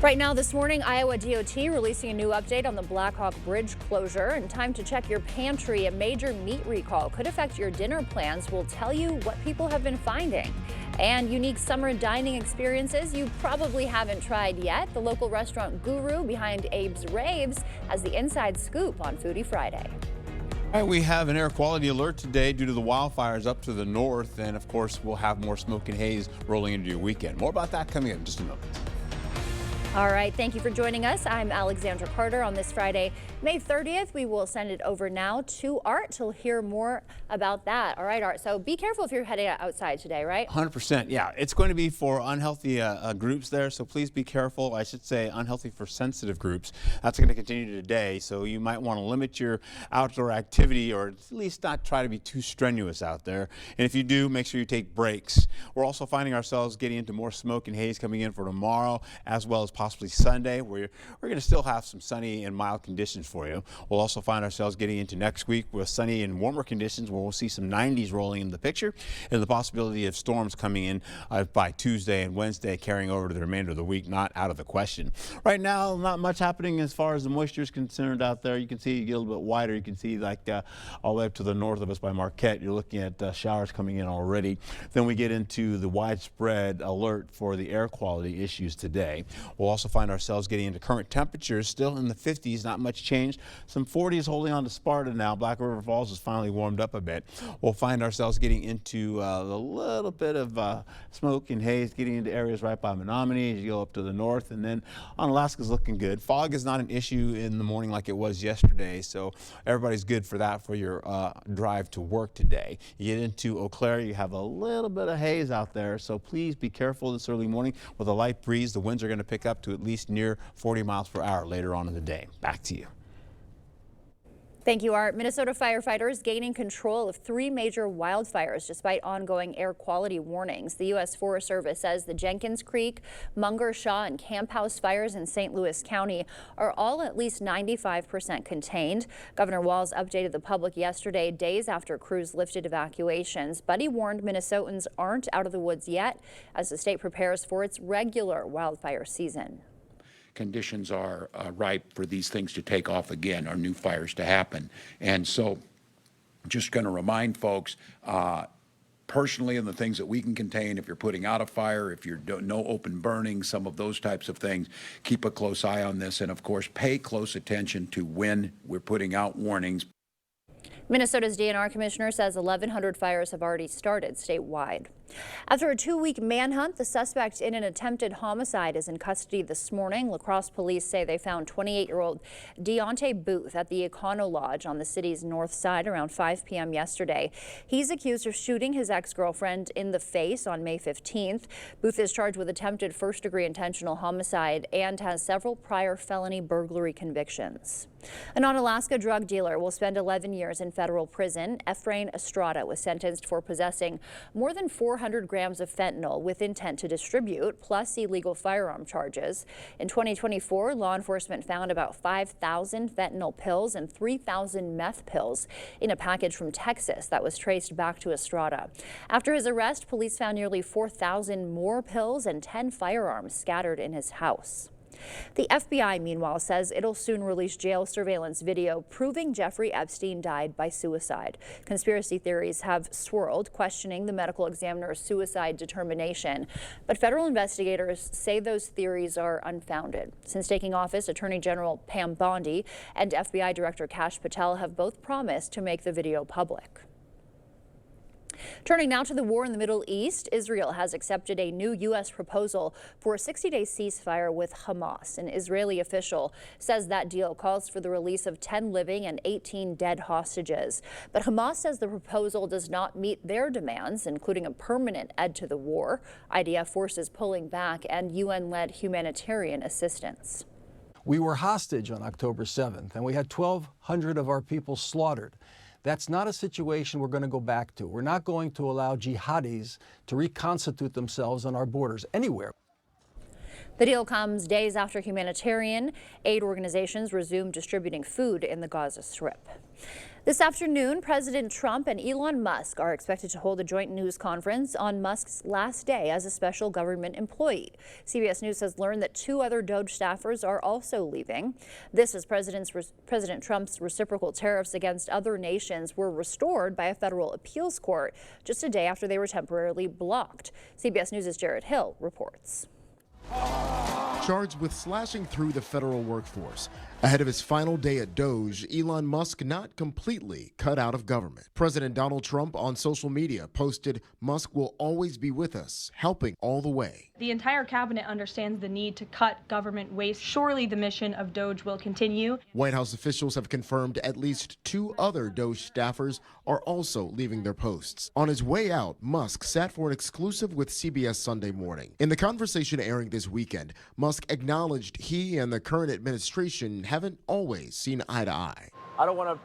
Right now this morning, Iowa DOT releasing a new update on the Blackhawk Bridge closure, and time to check your pantry. A major meat recall could affect your dinner plans. We'll tell you what people have been finding. And unique summer dining experiences you probably haven't tried yet. The local restaurant guru behind Abe's Raves has the inside scoop on Foodie Friday. All right, we have an air quality alert today due to the wildfires up to the north, and of course we'll have more smoke and haze rolling into your weekend. More about that coming up in just a moment. All right, thank you for joining us. I'm Alexandra Carter. On this Friday, May 30th, we will send it over now to Art to hear more about that. All right, Art, so be careful if you're heading outside today, right? 100%, yeah. It's going to be for unhealthy groups there, so please be careful. I should say unhealthy for sensitive groups. That's going to continue today, so you might want to limit your outdoor activity or at least not try to be too strenuous out there. And if you do, make sure you take breaks. We're also finding ourselves getting into more smoke and haze coming in for tomorrow, as well as possibly Sunday, where we're going to still have some sunny and mild conditions for you. We'll also find ourselves getting into next week with sunny and warmer conditions, where we'll see some 90s rolling in the picture, and the possibility of storms coming in by Tuesday and Wednesday, carrying over to the remainder of the week, not out of the question. Right now, not much happening as far as the moisture is concerned out there. You can see you get a little bit wider. You can see like all the way up to the north of us by Marquette. You're looking at showers coming in already. Then we get into the widespread alert for the air quality issues today. We'll also find ourselves getting into current temperatures still in the 50s, not much change. Some 40s holding on to Sparta now. Black River Falls has finally warmed up a bit. We'll find ourselves getting into a little bit of smoke and haze, getting into areas right by Menominee as you go up to the north. And then on Alaska's looking good. Fog is not an issue in the morning like it was yesterday, so everybody's good for that for your drive to work today. You get into Eau Claire, you have a little bit of haze out there, so please be careful this early morning with a light breeze. The winds are going to pick up to at least near 40 miles per hour later on in the day. Back to you. Thank you, Art. Minnesota firefighters gaining control of 3 major wildfires despite ongoing air quality warnings. The U.S. Forest Service says the Jenkins Creek, Munger, Shaw, and Camp House fires in St. Louis County are all at least 95% contained. Governor Walz updated the public yesterday, days after crews lifted evacuations, but he warned Minnesotans aren't out of the woods yet as the state prepares for its regular wildfire season. Conditions are ripe for these things to take off again, or new fires to happen. And so just going to remind folks, personally, in the things that we can contain, if you're putting out a fire, if you're no open burning, some of those types of things, keep a close eye on this. And of course, pay close attention to when we're putting out warnings. Minnesota's DNR commissioner says 1,100 fires have already started statewide. After a 2-week manhunt, the suspect in an attempted homicide is in custody this morning. La Crosse police say they found 28-year-old Deontay Booth at the Econo Lodge on the city's north side around 5 p.m. yesterday. He's accused of shooting his ex-girlfriend in the face on May 15th. Booth is charged with attempted first-degree intentional homicide and has several prior felony burglary convictions. A non-Alaska drug dealer will spend 11 years in federal prison. Efrain Estrada was sentenced for possessing more than 400 grams of fentanyl with intent to distribute, plus illegal firearm charges. In 2024, law enforcement found about 5,000 fentanyl pills and 3,000 meth pills in a package from Texas that was traced back to Estrada. After his arrest, police found nearly 4,000 more pills and 10 firearms scattered in his house. The FBI, meanwhile, says it'll soon release jail surveillance video proving Jeffrey Epstein died by suicide. Conspiracy theories have swirled, questioning the medical examiner's suicide determination. But federal investigators say those theories are unfounded. Since taking office, Attorney General Pam Bondi and FBI Director Kash Patel have both promised to make the video public. Turning now to the war in the Middle East, Israel has accepted a new U.S. proposal for a 60-day ceasefire with Hamas. An Israeli official says that deal calls for the release of 10 living and 18 dead hostages. But Hamas says the proposal does not meet their demands, including a permanent end to the war, IDF forces pulling back, and UN-led humanitarian assistance. We were hostage on October 7th, and we had 1,200 of our people slaughtered. That's not a situation we're going to go back to. We're not going to allow jihadis to reconstitute themselves on our borders anywhere. The deal comes days after humanitarian aid organizations resumed distributing food in the Gaza Strip. This afternoon, President Trump and Elon Musk are expected to hold a joint news conference on Musk's last day as a special government employee. CBS News has learned that 2 other DOJ staffers are also leaving. This as President Trump's reciprocal tariffs against other nations were restored by a federal appeals court just a day after they were temporarily blocked. CBS News' Jared Hill reports. Charged with slashing through the federal workforce. Ahead of his final day at DOJ, Elon Musk not completely cut out of government. President Donald Trump on social media posted, "Musk will always be with us, helping all the way." The entire cabinet understands the need to cut government waste. Surely the mission of DOJ will continue. White House officials have confirmed at least 2 other DOJ staffers are also leaving their posts. On his way out, Musk sat for an exclusive with CBS Sunday Morning. In the conversation airing this weekend, Musk acknowledged he and the current administration haven't always seen eye to eye. I don't want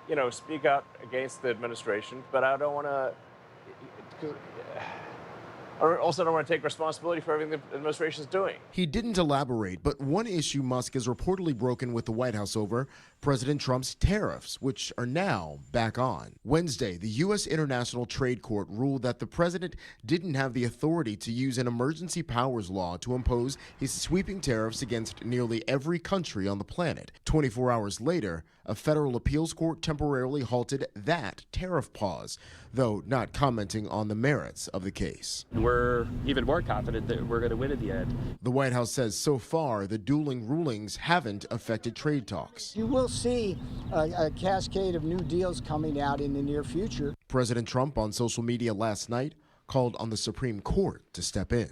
to, speak out against the administration, but I don't want to. I also don't want to take responsibility for everything the administration is doing. He didn't elaborate, but one issue Musk has reportedly broken with the White House over, President Trump's tariffs, which are now back on. Wednesday, the U.S. International Trade Court ruled that the president didn't have the authority to use an emergency powers law to impose his sweeping tariffs against nearly every country on the planet. 24 hours later, a federal appeals court temporarily halted that tariff pause, though not commenting on the merits of the case. We're even more confident that we're going to win in the end. The White House says so far the dueling rulings haven't affected trade talks. You will see a cascade of new deals coming out in the near future. President Trump on social media last night called on the Supreme Court to step in.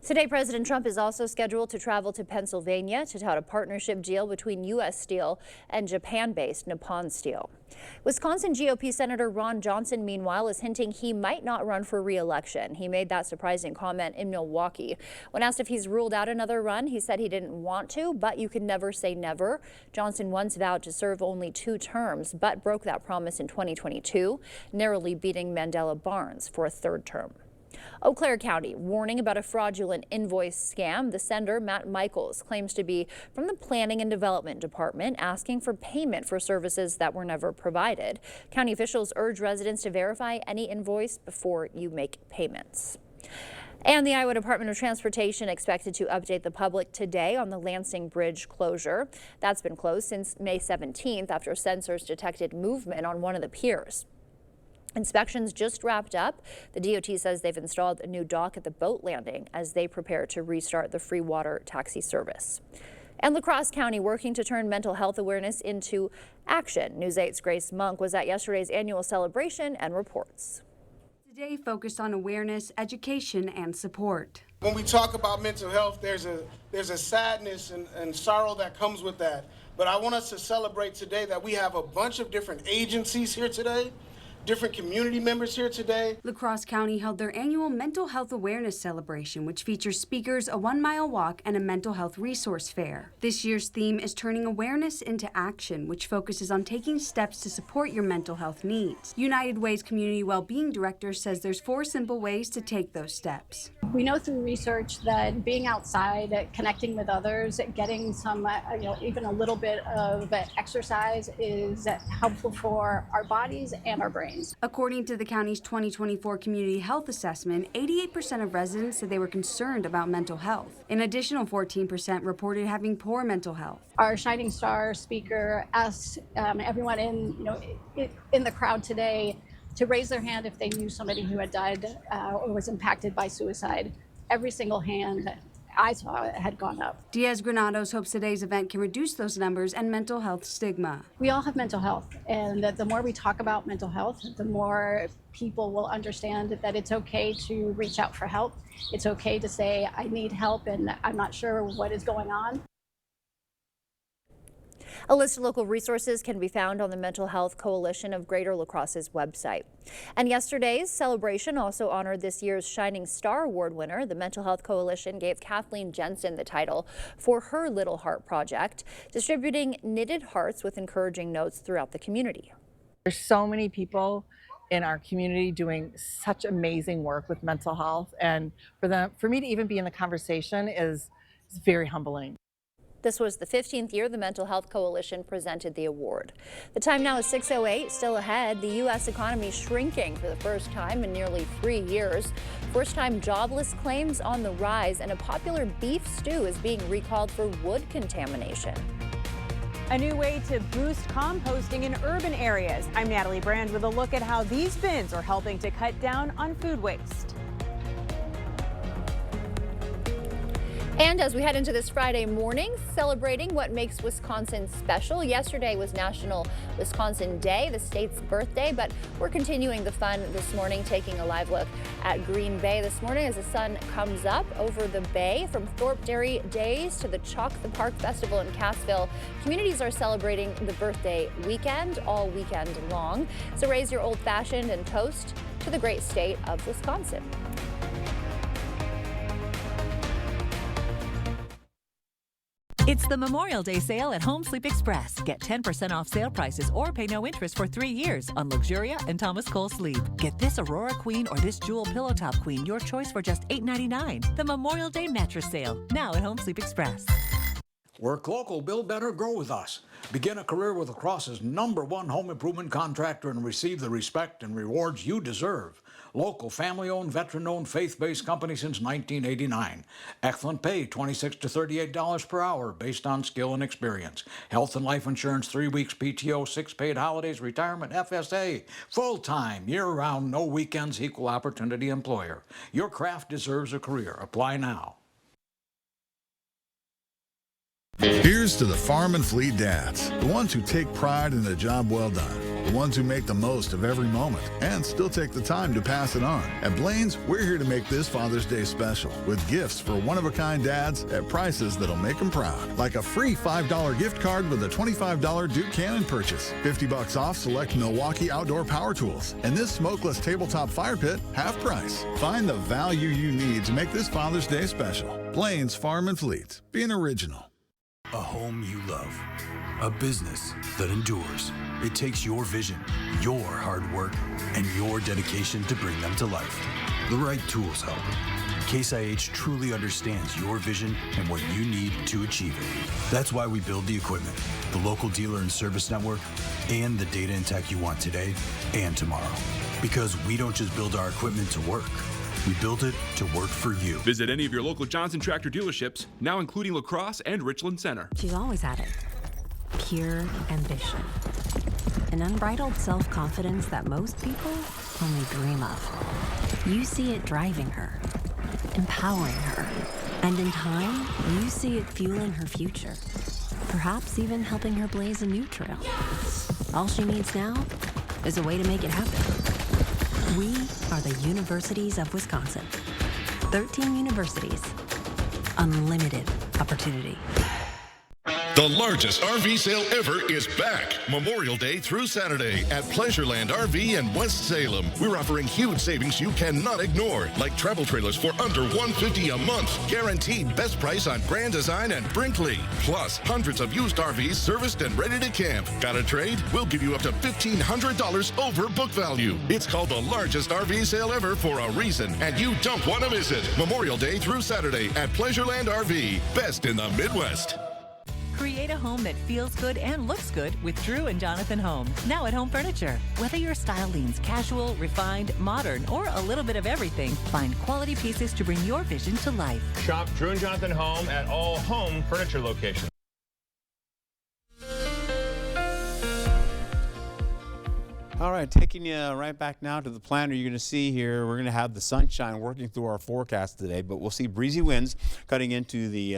Today, President Trump is also scheduled to travel to Pennsylvania to tout a partnership deal between U.S. Steel and Japan-based Nippon Steel. Wisconsin GOP Senator Ron Johnson, meanwhile, is hinting he might not run for re-election. He made that surprising comment in Milwaukee. When asked if he's ruled out another run, he said he didn't want to, but you can never say never. Johnson once vowed to serve only 2 terms, but broke that promise in 2022, narrowly beating Mandela Barnes for a 3rd term. Eau Claire County warning about a fraudulent invoice scam. The sender, Matt Michaels, claims to be from the Planning and Development Department asking for payment for services that were never provided. County officials urge residents to verify any invoice before you make payments. And the Iowa Department of Transportation expected to update the public today on the Lansing Bridge closure. That's been closed since May 17th after sensors detected movement on one of the piers. Inspections just wrapped up. The DOT says they've installed a new dock at the boat landing as they prepare to restart the free water taxi service. And La Crosse County working to turn mental health awareness into action. News 8's Grace Monk was at yesterday's annual celebration and reports. Today focused on awareness, education, and support. When we talk about mental health, there's a sadness and sorrow that comes with that. But I want us to celebrate today that we have a bunch of different agencies here today, different community members here today. La Crosse County held their annual Mental Health Awareness Celebration, which features speakers, a 1-mile walk, and a mental health resource fair. This year's theme is turning awareness into action, which focuses on taking steps to support your mental health needs. United Way's Community Wellbeing Director says there's 4 simple ways to take those steps. We know through research that being outside, connecting with others, getting some, even a little bit of exercise is helpful for our bodies and our brains. According to the county's 2024 Community Health Assessment, 88% of residents said they were concerned about mental health. An additional 14% reported having poor mental health. Our Shining Star speaker asked everyone in the crowd today to raise their hand if they knew somebody who had died or was impacted by suicide. Every single hand I saw had gone up. Diaz Granados hopes today's event can reduce those numbers and mental health stigma. We all have mental health, and the more we talk about mental health, the more people will understand that it's okay to reach out for help. It's okay to say, I need help and I'm not sure what is going on. A list of local resources can be found on the Mental Health Coalition of Greater La Crosse's website. And yesterday's celebration also honored this year's Shining Star Award winner. The Mental Health Coalition gave Kathleen Jensen the title for her Little Heart project, distributing knitted hearts with encouraging notes throughout the community. There's so many people in our community doing such amazing work with mental health, and for me to even be in the conversation is very humbling. This was the 15th year the Mental Health Coalition presented the award. The time now is 6:08. Still ahead, the U.S. economy shrinking for the first time in nearly 3 years. First-time jobless claims on the rise, and a popular beef stew is being recalled for wood contamination. A new way to boost composting in urban areas. I'm Natalie Brand with a look at how these bins are helping to cut down on food waste. And as we head into this Friday morning, celebrating what makes Wisconsin special. Yesterday was National Wisconsin Day, the state's birthday, but we're continuing the fun this morning, taking a live look at Green Bay this morning as the sun comes up over the bay. From Thorpe Dairy Days to the Chalk the Park Festival in Cassville, communities are celebrating the birthday weekend all weekend long. So raise your old-fashioned and toast to the great state of Wisconsin. It's the Memorial Day sale at Home Sleep Express. Get 10% off sale prices or pay no interest for 3 years on Luxuria and Thomas Cole Sleep. Get this Aurora Queen or this Jewel Pillow Top Queen, your choice for just $8.99. The Memorial Day mattress sale, now at Home Sleep Express. Work local, build better, grow with us. Begin a career with Lacrosse's #1 home improvement contractor and receive the respect and rewards you deserve. Local, family-owned, veteran-owned, faith-based company since 1989. Excellent pay, $26 to $38 per hour, based on skill and experience. Health and life insurance, 3 weeks PTO, 6 paid holidays, retirement, FSA. Full-time, year-round, no weekends, equal opportunity employer. Your craft deserves a career. Apply now. Here's to the Farm and Fleet dads, the ones who take pride in a job well done, the ones who make the most of every moment and still take the time to pass it on. At Blaine's, we're here to make this Father's Day special with gifts for one-of-a-kind dads at prices that'll make them proud, like a free $5 gift card with a $25 Duke Cannon purchase, $50 off select Milwaukee outdoor power tools, and this smokeless tabletop fire pit half price. Find the value you need to make this Father's Day special. Blaine's Farm and Fleet, being original. A home you love. A business that endures. It takes your vision, your hard work, and your dedication to bring them to life. The right tools help. Case IH truly understands your vision and what you need to achieve it. That's why we build the equipment, the local dealer and service network, and the data and tech you want today and tomorrow. Because we don't just build our equipment to work. We built it to work for you. Visit any of your local Johnson Tractor dealerships, now including La Crosse and Richland Center. She's always had it. Pure ambition. An unbridled self-confidence that most people only dream of. You see it driving her, empowering her, and in time, you see it fueling her future. Perhaps even helping her blaze a new trail. All she needs now is a way to make it happen. We are the Universities of Wisconsin. 13 universities. Unlimited opportunity. The largest RV sale ever is back. Memorial Day through Saturday at Pleasureland RV in West Salem. We're offering huge savings you cannot ignore, like travel trailers for under $150 a month. Guaranteed best price on Grand Design and Brinkley. Plus, hundreds of used RVs serviced and ready to camp. Got a trade? We'll give you up to $1,500 over book value. It's called the largest RV sale ever for a reason, and you don't want to miss it. Memorial Day through Saturday at Pleasureland RV. Best in the Midwest. Create a home that feels good and looks good with Drew and Jonathan Home, now at Home Furniture. Whether your style leans casual, refined, modern, or a little bit of everything, find quality pieces to bring your vision to life. Shop Drew and Jonathan Home at all Home Furniture locations. All right, taking you right back now to the planner. You're going to see here, we're going to have the sunshine working through our forecast today, but we'll see breezy winds cutting into the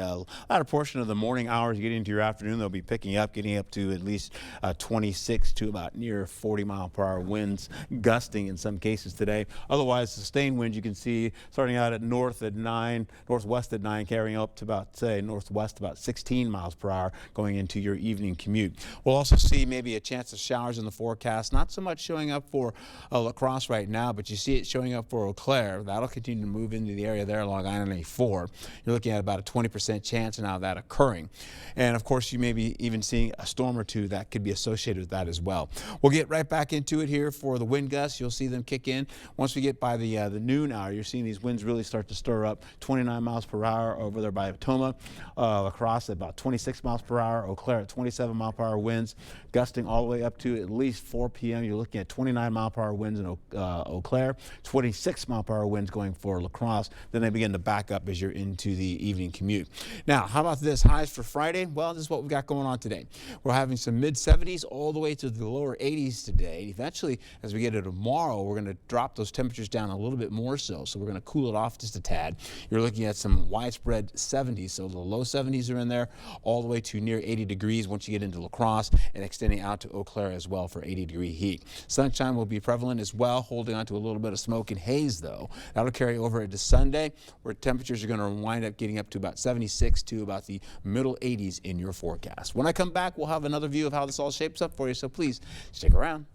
latter portion of the morning hours, getting into your afternoon. They'll be picking up, getting up to at least 26 to about near 40-mile-per-hour winds, gusting in some cases today. Otherwise, sustained winds you can see starting out at northwest at 9, carrying up to about, say, northwest about 16 miles per hour going into your evening commute. We'll also see maybe a chance of showers in the forecast, not so much much showing up for La Crosse right now, but you see it showing up for Eau Claire. That'll continue to move into the area there along I-94. You're looking at about a 20% chance now of that occurring. And of course, you may be even seeing a storm or two that could be associated with that as well. We'll get right back into it here for the wind gusts. You'll see them kick in. Once we get by the noon hour, you're seeing these winds really start to stir up. 29 miles per hour over there by Toma. La Crosse at about 26 miles per hour. Eau Claire at 27 mile per hour winds, gusting all the way up to at least 4 p.m. You're looking at 29 mile per hour winds in Eau Claire, 26 mile per hour winds going for La Crosse. Then they begin to back up as you're into the evening commute. Now, how about this? Highs for Friday? Well, this is what we've got going on today. We're having some mid-70s all the way to the lower 80s today. Eventually, as we get to tomorrow, we're going to drop those temperatures down a little bit more so we're going to cool it off just a tad. You're looking at some widespread 70s, so the low 70s are in there all the way to near 80 degrees once you get into La Crosse and extending out to Eau Claire as well for 80-degree heat. Sunshine will be prevalent as well, holding on to a little bit of smoke and haze though. That'll carry over into Sunday, where temperatures are going to wind up getting up to about 76 to about the middle 80s in your forecast. When I come back, we'll have another view of how this all shapes up for you, so please stick around.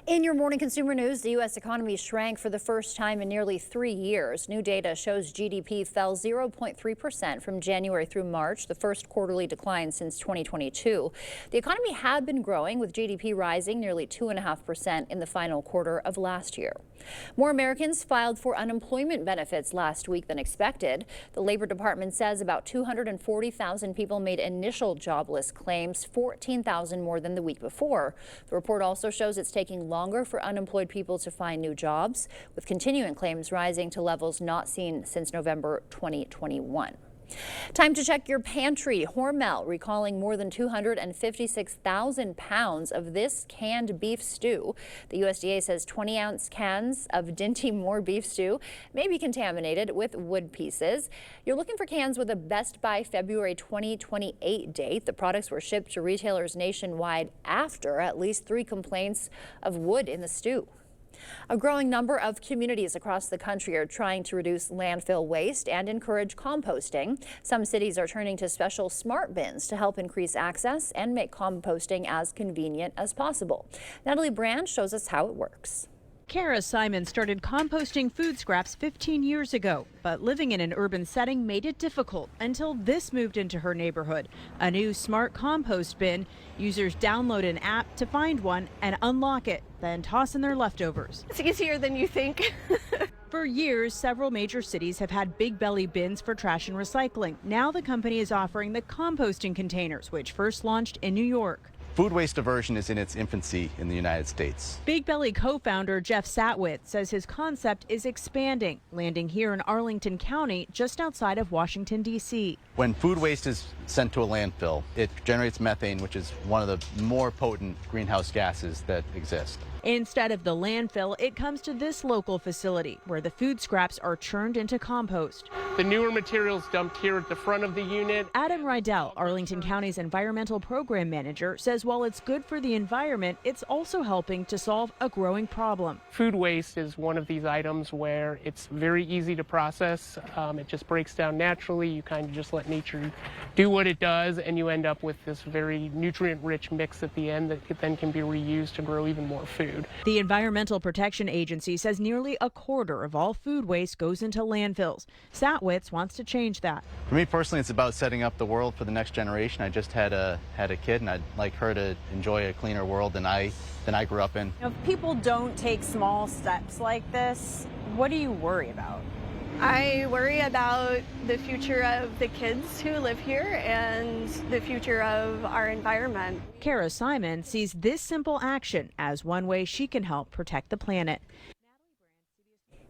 In your morning consumer news, the U.S. economy shrank for the first time in nearly 3 years. New data shows GDP fell 0.3% from January through March, the first quarterly decline since 2022. The economy had been growing, with GDP rising nearly 2.5% in the final quarter of last year. More Americans filed for unemployment benefits last week than expected. The Labor Department says about 240,000 people made initial jobless claims, 14,000 more than the week before. The report also shows it's taking longer for unemployed people to find new jobs, with continuing claims rising to levels not seen since November 2021. Time to check your pantry. Hormel recalling more than 256,000 pounds of this canned beef stew. The USDA says 20-ounce cans of Dinty Moore beef stew may be contaminated with wood pieces. You're looking for cans with a Best By February 2028 date. The products were shipped to retailers nationwide after at least 3 complaints of wood in the stew. A growing number of communities across the country are trying to reduce landfill waste and encourage composting. Some cities are turning to special smart bins to help increase access and make composting as convenient as possible. Natalie Brand shows us how it works. Kara Simon started composting food scraps 15 years ago, but living in an urban setting made it difficult until this moved into her neighborhood. A new smart compost bin. Users download an app to find one and unlock it, then toss in their leftovers. It's easier than you think. For years, several major cities have had big belly bins for trash and recycling. Now the company is offering the composting containers, which first launched in New York. Food waste diversion is in its infancy in the United States. Big Belly co-founder Jeff Satwitz says his concept is expanding, landing here in Arlington County, just outside of Washington, D.C. When food waste is sent to a landfill, it generates methane, which is one of the more potent greenhouse gases that exist. Instead of the landfill, it comes to this local facility where the food scraps are churned into compost. The newer materials dumped here at the front of the unit. Adam Rydell, Arlington County's environmental program manager, says while it's good for the environment, it's also helping to solve a growing problem. Food waste is one of these items where it's very easy to process. It just breaks down naturally. You kind of just let nature do what it does, and you end up with this very nutrient-rich mix at the end that then can be reused to grow even more food. The Environmental Protection Agency says nearly a quarter of all food waste goes into landfills. Satwitz wants to change that. For me personally, it's about setting up the world for the next generation. I just had a kid, and I'd like her to enjoy a cleaner world than I grew up in. If people don't take small steps like this, what do you worry about? I worry about the future of the kids who live here and the future of our environment. Kara Simon sees this simple action as one way she can help protect the planet.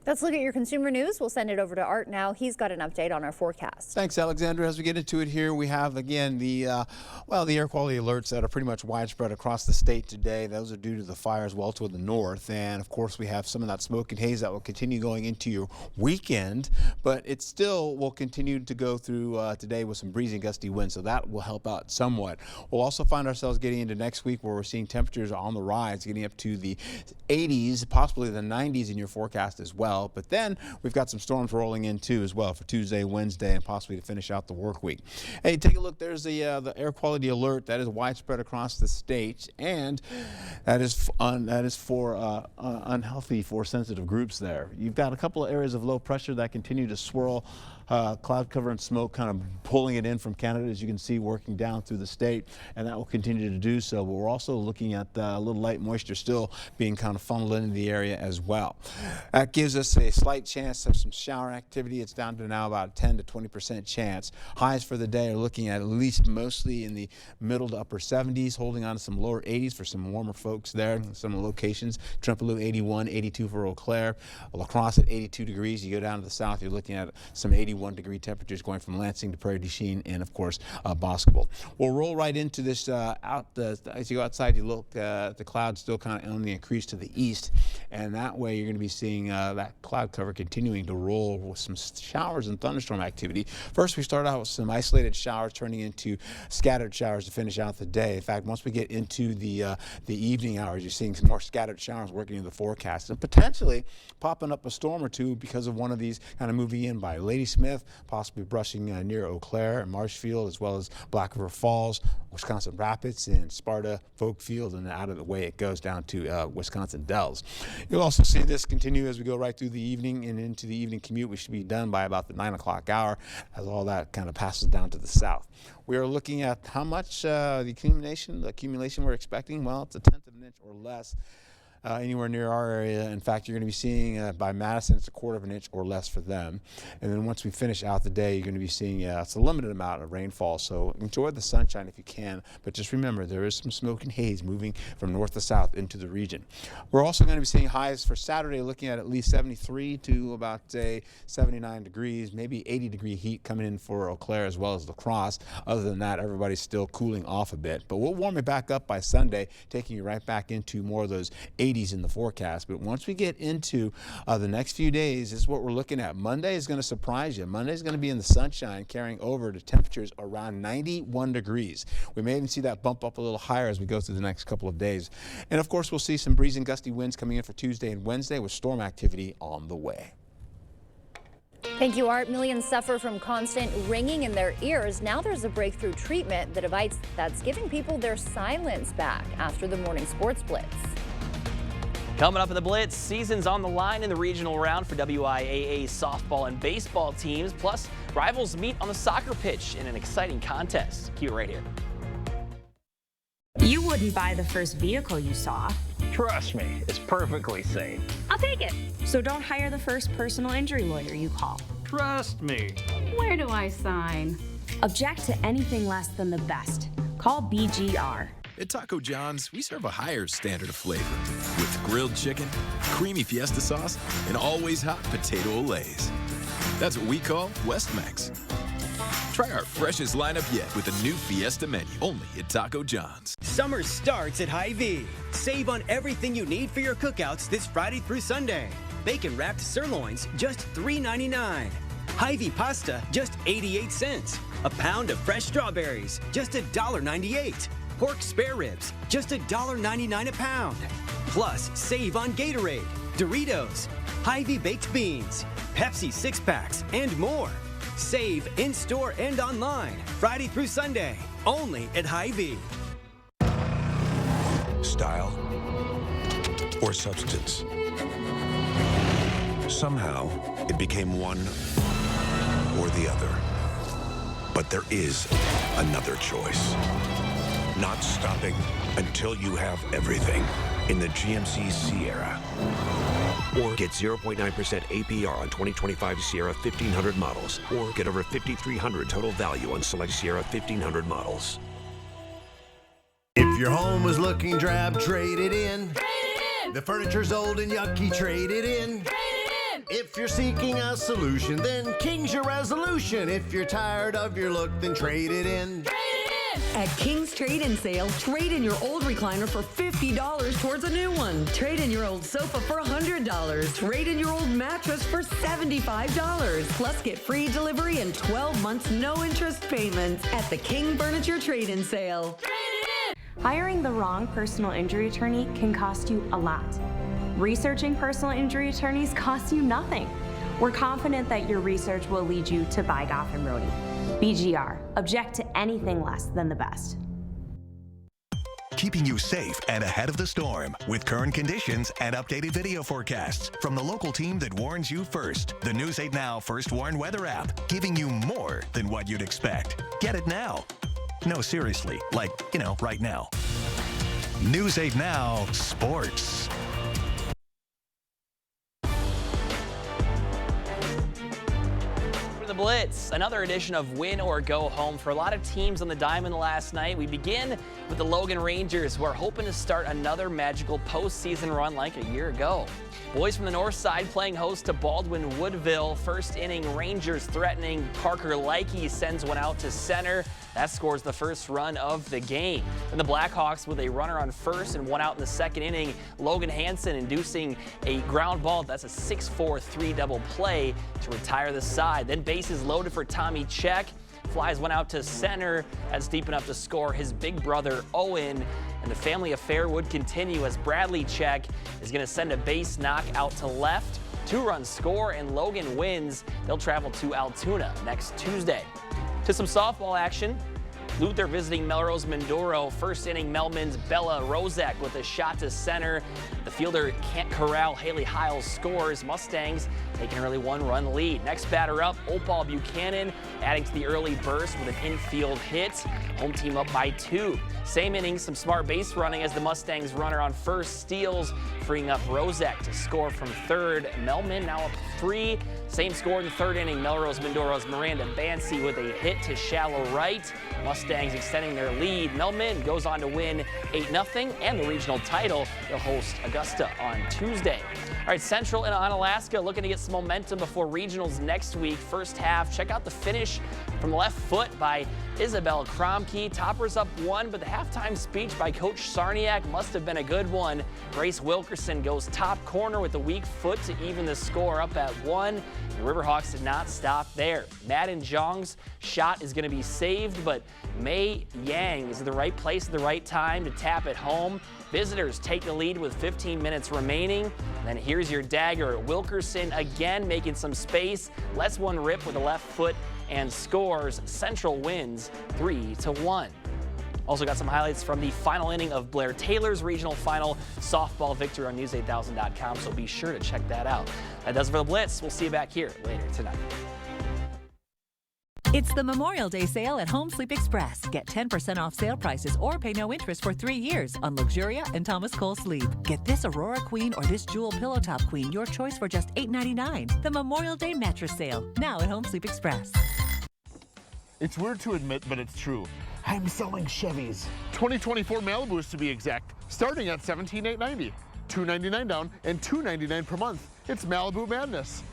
Let's look at your consumer news. We'll send it over to Art now. He's got an update on our forecast. Thanks, Alexandra. As we get into it here, we have again the air quality alerts that are pretty much widespread across the state today. Those are due to the fires well to the north, and of course we have some of that smoke and haze that will continue going into your weekend. But it still will continue to go through today with some breezy and gusty winds, so that will help out somewhat. We'll also find ourselves getting into next week where we're seeing temperatures on the rise, getting up to the 80s, possibly the 90s in your forecast as well. well. But then we've got some storms rolling in too as well for Tuesday, Wednesday, and possibly to finish out the work week. Hey, take a look. There's the air quality alert that is widespread across the state, and that is for unhealthy force sensitive groups there. You've got a couple of areas of low pressure that continue to swirl. Cloud cover and smoke kind of pulling it in from Canada, as you can see, working down through the state, and that will continue to do so. But we're also looking at a little light moisture still being kind of funneled into the area as well. That gives us a slight chance of some shower activity. It's down to now about 10 to 20% chance. Highs for the day are looking at least mostly in the middle to upper 70s, holding on to some lower 80s for some warmer folks there in some locations. Trempealeau 81, 82 for Eau Claire. La Crosse at 82 degrees. You go down to the south, you're looking at some 81-degree temperatures going from Lansing to Prairie du Chien and, of course, Boscobel. We'll roll right into this as you go outside, you look at the clouds still kind of on the increase to the east, and that way you're going to be seeing that cloud cover continuing to roll with some showers and thunderstorm activity. First, we start out with some isolated showers turning into scattered showers to finish out the day. In fact, once we get into the evening hours, you're seeing some more scattered showers working in the forecast and potentially popping up a storm or two because of one of these kind of moving in by Ladysmith, possibly brushing near Eau Claire and Marshfield, as well as Black River Falls, Wisconsin Rapids, and Sparta, Folkfield, and out of the way it goes down to Wisconsin Dells. You'll also see this continue as we go right through the evening and into the evening commute. We should be done by about the 9 o'clock hour as all that kind of passes down to the south. We are looking at how much the accumulation we're expecting. Well, it's 1/10 of an inch or less. Anywhere near our area. In fact, you're going to be seeing by Madison, it's 1/4 of an inch or less for them. And then once we finish out the day, you're going to be seeing it's a limited amount of rainfall. So enjoy the sunshine if you can. But just remember, there is some smoke and haze moving from north to south into the region. We're also going to be seeing highs for Saturday, looking at least 73 to about 79 degrees, maybe 80-degree heat coming in for Eau Claire as well as La Crosse. Other than that, everybody's still cooling off a bit. But we'll warm it back up by Sunday, taking you right back into more of those 80s in the forecast. But once we get into the next few days, this is what we're looking at. Monday is going to surprise you. Monday is going to be in the sunshine, carrying over to temperatures around 91 degrees. We may even see that bump up a little higher as we go through the next couple of days. And of course, we'll see some breezy and gusty winds coming in for Tuesday and Wednesday with storm activity on the way. Thank you, Art. Millions suffer from constant ringing in their ears. Now there's a breakthrough treatment, the device that's giving people their silence back after the morning sports blitz. Coming up in the Blitz, season's on the line in the regional round for WIAA's softball and baseball teams. Plus, rivals meet on the soccer pitch in an exciting contest. Cue right here. You wouldn't buy the first vehicle you saw. Trust me, it's perfectly safe. I'll take it. So don't hire the first personal injury lawyer you call. Trust me. Where do I sign? Object to anything less than the best. Call BGR. At Taco John's, we serve a higher standard of flavor with grilled chicken, creamy fiesta sauce, and always hot potato olays. That's what we call West-Mex. Try our freshest lineup yet with the new Fiesta menu, only at Taco John's. Summer starts at Hy-Vee. Save on everything you need for your cookouts this Friday through Sunday. Bacon-wrapped sirloins, just $3.99. Hy-Vee pasta, just 88 cents. A pound of fresh strawberries, just $1.98. Pork spare ribs, just $1.99 a pound. Plus, save on Gatorade, Doritos, Hy-Vee baked beans, Pepsi 6-packs, and more. Save in-store and online, Friday through Sunday, only at Hy-Vee. Style or substance. Somehow, it became one or the other. But there is another choice. Not stopping until you have everything in the GMC Sierra. Or get 0.9% APR on 2025 Sierra 1500 models. Or get over $5,300 total value on select Sierra 1500 models. If your home was looking drab, trade it in. Trade it in. The furniture's old and yucky, trade it in. Trade it in. If you're seeking a solution, then King's your resolution. If you're tired of your look, then trade it in. Trade it in. At King's Trade-In Sale, trade in your old recliner for $50 towards a new one. Trade in your old sofa for $100. Trade in your old mattress for $75. Plus, get free delivery and 12 months no interest payments at the King Furniture Trade-In Sale. Hiring the wrong personal injury attorney can cost you a lot. Researching personal injury attorneys costs you nothing. We're confident that your research will lead you to buy Goff and Rohde. BGR, object to anything less than the best. Keeping you safe and ahead of the storm with current conditions and updated video forecasts from the local team that warns you first. The News 8 Now First Warn Weather app, giving you more than what you'd expect. Get it now. No, seriously, like, right now. News 8 Now Sports. The Blitz, another edition of Win or Go Home for a lot of teams on the diamond last night. We begin with the Logan Rangers, who are hoping to start another magical postseason run like a year ago. Boys from the north side playing host to Baldwin Woodville. First inning, Rangers threatening. Parker Likey sends one out to center. That scores the first run of the game. And the Blackhawks with a runner on first and one out in the second inning. Logan Hansen inducing a ground ball. That's a 6-4-3 double play to retire the side. Then bases loaded for Tommy Check. Flies one out to center. That's deep enough to score his big brother Owen. And the family affair would continue as Bradley Check is going to send a base knock out to left. 2-run score and Logan wins. They'll travel to Altoona next Tuesday. To some softball action. Luther visiting Melrose Mindoro. First inning, Melman's Bella Rozek with a shot to center. The fielder can't corral. Haley Hiles scores. Mustangs take an early 1-run lead. Next batter up, Opal Buchanan adding to the early burst with an infield hit. Home team up by 2. Same inning, some smart base running as the Mustangs runner on first steals, freeing up Rozek to score from third. Melman now up 3. Same score in the third inning. Melrose Mindoro's Miranda Bancy with a hit to shallow right. Mustangs extending their lead. Melman goes on to win 8-0 and the regional title. They'll host Augusta on Tuesday. All right, Central and Onalaska looking to get some momentum before regionals next week. First half, check out the finish from left foot by Isabel Kromke. Toppers up 1, but the halftime speech by Coach Sarniak must have been a good one. Grace Wilkerson goes top corner with the weak foot to even the score up at 1. The Riverhawks did not stop there. Madden Jong's shot is going to be saved, but Mei Yang is in the right place at the right time to tap it home. Visitors take the lead with 15 minutes remaining. And then here's your dagger. Wilkerson again making some space. Lets one rip with the left foot and scores. Central wins 3-1. Also got some highlights from the final inning of Blair Taylor's regional final softball victory on news8000.com, so be sure to check that out. That does it for the Blitz. We'll see you back here later tonight. It's the Memorial Day sale at Home Sleep Express. Get 10% off sale prices or pay no interest for 3 years on Luxuria and Thomas Cole Sleep. Get this Aurora Queen or this Jewel Pillow Top Queen, your choice for just $8.99. The Memorial Day mattress sale, now at Home Sleep Express. It's weird to admit, but it's true. I'm selling Chevys. 2024 Malibus to be exact, starting at $17,890, $299 down and $299 per month. It's Malibu Madness.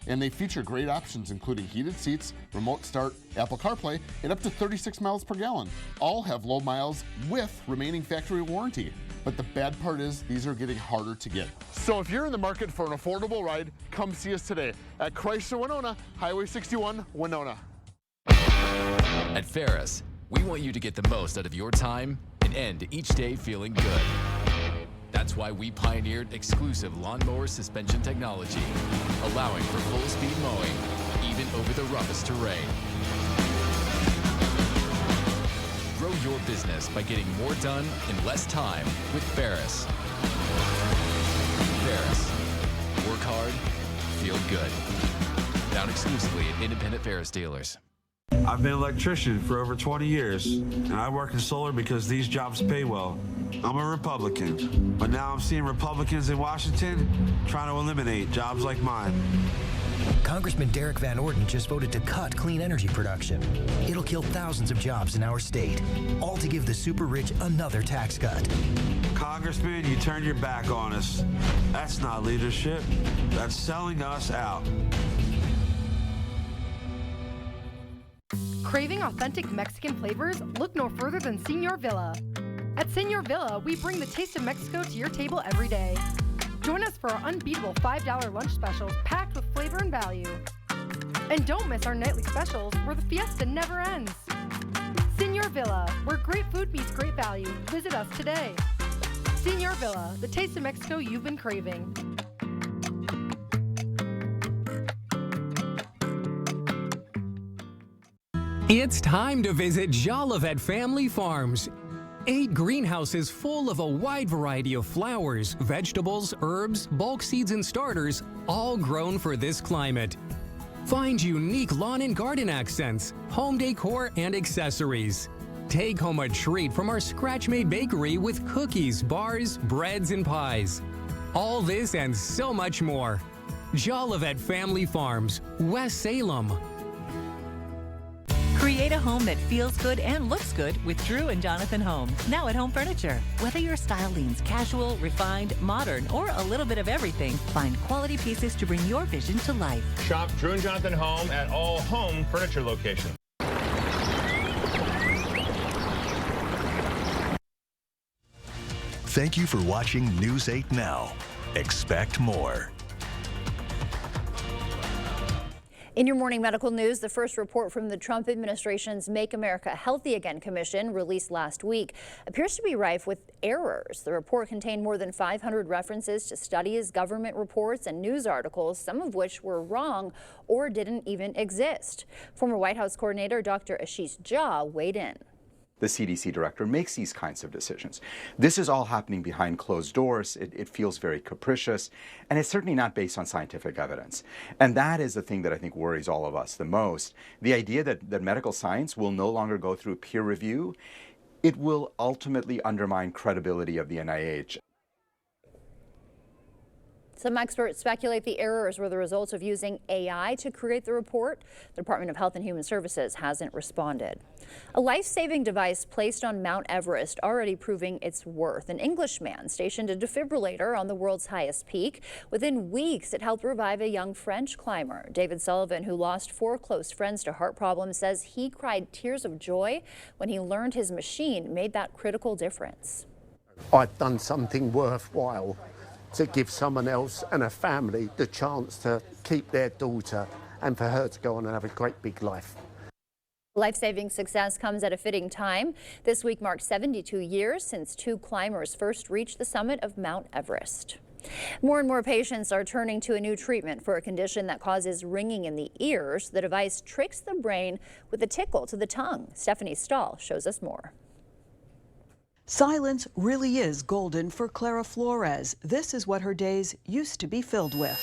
And they feature great options including heated seats, remote start, Apple CarPlay, and up to 36 miles per gallon. All have low miles with remaining factory warranty. But the bad part is these are getting harder to get. So if you're in the market for an affordable ride, come see us today at Chrysler Winona, Highway 61, Winona. At Ferris, we want you to get the most out of your time and end each day feeling good. That's why we pioneered exclusive lawnmower suspension technology, allowing for full-speed mowing, even over the roughest terrain. Grow your business by getting more done in less time with Ferris. Ferris. Work hard, feel good. Found exclusively at independent Ferris dealers. I've been an electrician for over 20 years, and I work in solar because these jobs pay well. I'm a Republican, but now I'm seeing Republicans in Washington trying to eliminate jobs like mine. Congressman Derek Van Orden just voted to cut clean energy production. It'll kill thousands of jobs in our state, all to give the super rich another tax cut. Congressman, you turned your back on us. That's not leadership. That's selling us out. Craving authentic Mexican flavors? Look no further than Senor Villa. At Senor Villa, we bring the taste of Mexico to your table every day. Join us for our unbeatable $5 lunch specials packed with flavor and value. And don't miss our nightly specials where the fiesta never ends. Senor Villa, where great food meets great value. Visit us today. Senior Villa, the taste of Mexico you've been craving. It's time to visit Jolivet Family Farms. 8 greenhouses full of a wide variety of flowers, vegetables, herbs, bulk seeds, and starters, all grown for this climate. Find unique lawn and garden accents, home decor, and accessories. Take home a treat from our scratch-made bakery with cookies, bars, breads, and pies. All this and so much more. Jolivet Family Farms, West Salem. Create a home that feels good and looks good with Drew and Jonathan Home. Now at Home Furniture. Whether your style leans casual, refined, modern, or a little bit of everything, find quality pieces to bring your vision to life. Shop Drew and Jonathan Home at all Home Furniture locations. Thank you for watching News 8 Now. Expect more. In your morning medical news, the first report from the Trump administration's Make America Healthy Again Commission, released last week, appears to be rife with errors. The report contained more than 500 references to studies, government reports, and news articles, some of which were wrong or didn't even exist. Former White House coordinator Dr. Ashish Jha weighed in. The CDC director makes these kinds of decisions. This is all happening behind closed doors. It feels very capricious, and it's certainly not based on scientific evidence. And that is the thing that I think worries all of us the most. The idea that medical science will no longer go through peer review, it will ultimately undermine credibility of the NIH. Some experts speculate the errors were the result of using AI to create the report. The Department of Health and Human Services hasn't responded. A life-saving device placed on Mount Everest already proving its worth. An Englishman stationed a defibrillator on the world's highest peak. Within weeks, it helped revive a young French climber. David Sullivan, who lost 4 close friends to heart problems, says he cried tears of joy when he learned his machine made that critical difference. I've done something worthwhile to give someone else and a family the chance to keep their daughter and for her to go on and have a great big life. Life-saving success comes at a fitting time. This week marks 72 years since 2 climbers first reached the summit of Mount Everest. More and more patients are turning to a new treatment for a condition that causes ringing in the ears. The device tricks the brain with a tickle to the tongue. Stephanie Stahl shows us more. Silence really is golden for Clara Flores. This is what her days used to be filled with.